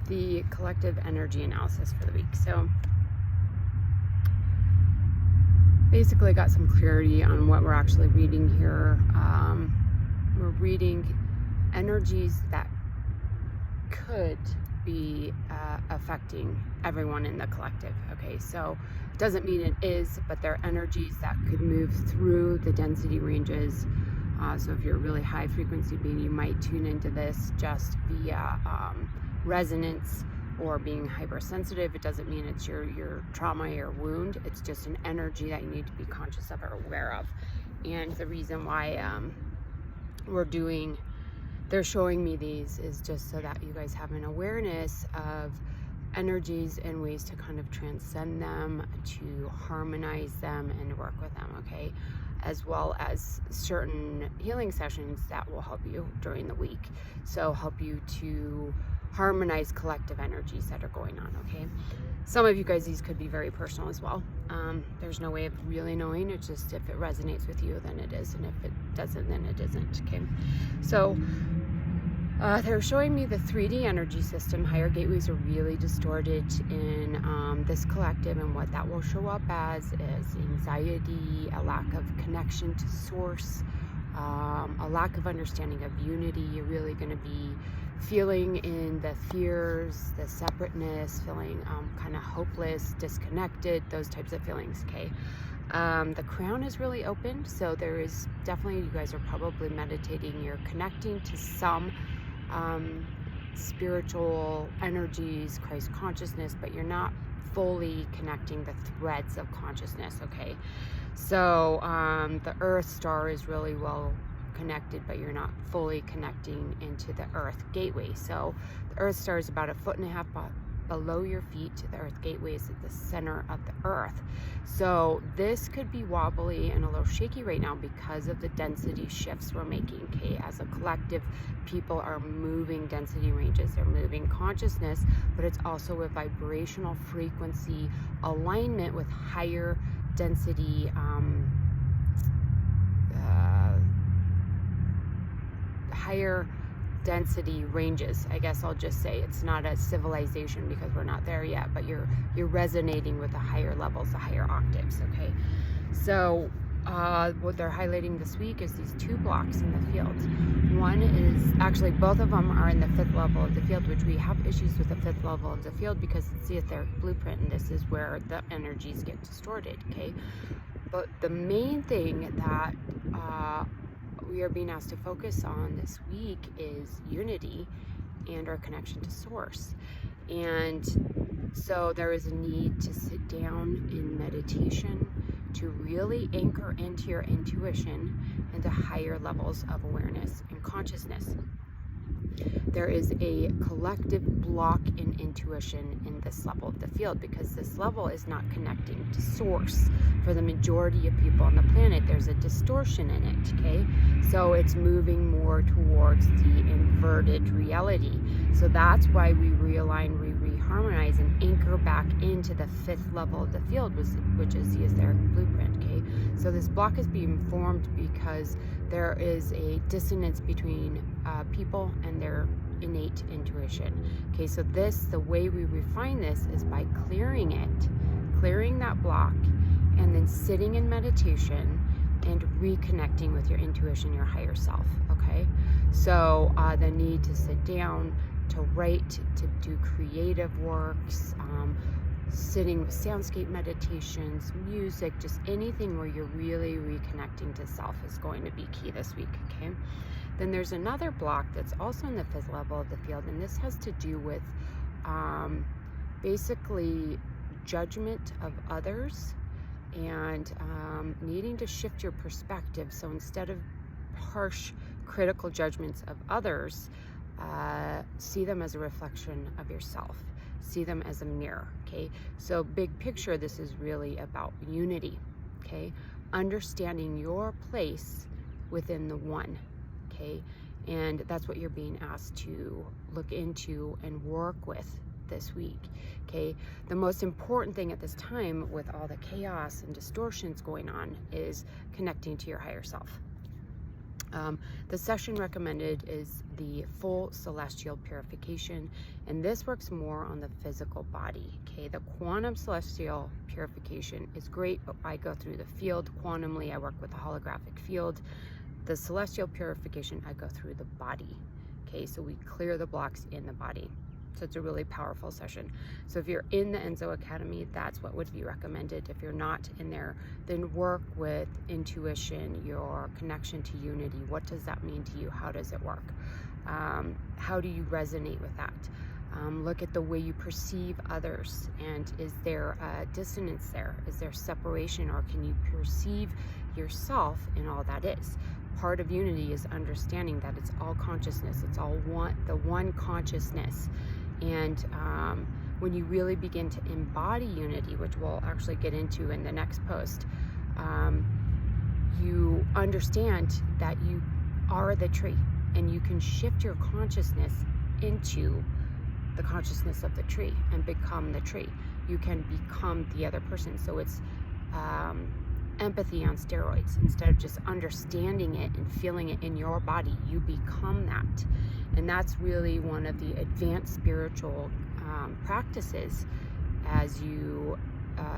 the collective energy analysis for the week. So basically got some clarity on what we're actually reading here. We're reading energies that could be affecting everyone in the collective. Okay, so it doesn't mean it is, but they're energies that could move through the density ranges. So if you're a really high frequency being, you might tune into this just via resonance or being hypersensitive. It doesn't mean it's your trauma or your wound. It's just an energy that you need to be conscious of or aware of. And the reason why they're showing me these is just so that you guys have an awareness of energies and ways to kind of transcend them, to harmonize them and work with them, okay? As well as certain healing sessions that will help you during the week. So help you to harmonize collective energies that are going on, okay? Some of you guys, these could be very personal as well. There's no way of really knowing. It's just if it resonates with you, then it is. And if it doesn't, then it isn't, okay? So they're showing me the 3D energy system. Higher gateways are really distorted in this collective, and what that will show up as is anxiety, a lack of connection to source, a lack of understanding of unity. You're really going to be feeling in the fears, the separateness, feeling kind of hopeless, disconnected, those types of feelings, okay? The crown is really open, so there is definitely, you guys are probably meditating, you're connecting to some spiritual energies, Christ consciousness, but you're not fully connecting the threads of consciousness, okay? So the earth star is really well connected, but you're not fully connecting into the earth gateway. So the earth star is about 1.5 feet below your feet. The earth gateway is at the center of the earth. So this could be wobbly and a little shaky right now because of the density shifts we're making, okay? As a collective, people are moving density ranges, they're moving consciousness, but it's also a vibrational frequency alignment with higher density higher density ranges. I guess I'll just say it's not a civilization because we're not there yet, but you're resonating with the higher levels, the higher octaves, okay? So what they're highlighting this week is these 2 blocks in the field. One is, actually both of them are in the 5th level of the field, which we have issues with the 5th level of the field because it's the etheric blueprint, and this is where the energies get distorted, okay? But the main thing that we are being asked to focus on this week is unity and our connection to source. And so there is a need to sit down in meditation to really anchor into your intuition and to higher levels of awareness and consciousness. There is a collective block in intuition in this level of the field because this level is not connecting to source. For the majority of people on the planet, there's a distortion in it, okay? So it's moving more towards the inverted reality. So that's why we realign, we reharmonize, and anchor back into the 5th level of the field, which is the etheric blueprint, okay? So this block is being formed because there is a dissonance between people and their innate intuition. Okay, so the way we refine this is by clearing that block, and then sitting in meditation and reconnecting with your intuition, your higher self, okay? So the need to sit down, to write, to do creative works, sitting with soundscape meditations, music, just anything where you're really reconnecting to self is going to be key this week, okay? Then there's another block that's also in the 5th level of the field, and this has to do with basically judgment of others and needing to shift your perspective. So instead of harsh, critical judgments of others, see them as a reflection of yourself. See them as a mirror, okay? So big picture, this is really about unity, okay? Understanding your place within the one, okay? And that's what you're being asked to look into and work with this week, okay? The most important thing at this time with all the chaos and distortions going on is connecting to your higher self. The session recommended is the full celestial purification, and this works more on the physical body. Okay, the quantum celestial purification is great, but I go through the field quantumly. I work with the holographic field. The celestial purification, I go through the body. Okay, so we clear the blocks in the body. So it's a really powerful session. So if you're in the Enzo Academy, that's what would be recommended. If you're not in there, then work with intuition, your connection to unity. What does that mean to you? How does it work? How do you resonate with that? Look at the way you perceive others, and is there a dissonance there? Is there separation, or can you perceive yourself in all that is? Part of unity is understanding that it's all consciousness, it's all the one consciousness. And when you really begin to embody unity, which we'll actually get into in the next post, you understand that you are the tree, and you can shift your consciousness into the consciousness of the tree and become the tree. You can become the other person. So it's empathy on steroids. Instead of just understanding it and feeling it in your body, you become that. And that's really one of the advanced spiritual practices as you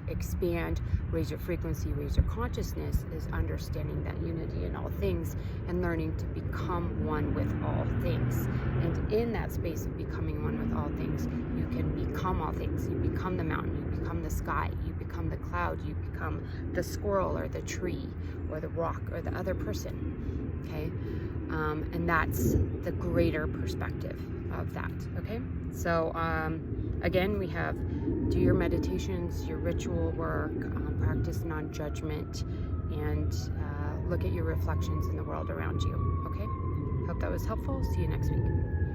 expand, raise your frequency, raise your consciousness, is understanding that unity in all things and learning to become one with all things. And in that space of becoming one with all things, you can become all things. You become the mountain, you become the sky, you become the cloud, you become the squirrel or the tree or the rock or the other person. Okay? And that's the greater perspective of that. Okay? So again, we have do your meditations, your ritual work, practice non-judgment, and look at your reflections in the world around you. Okay? Hope that was helpful. See you next week.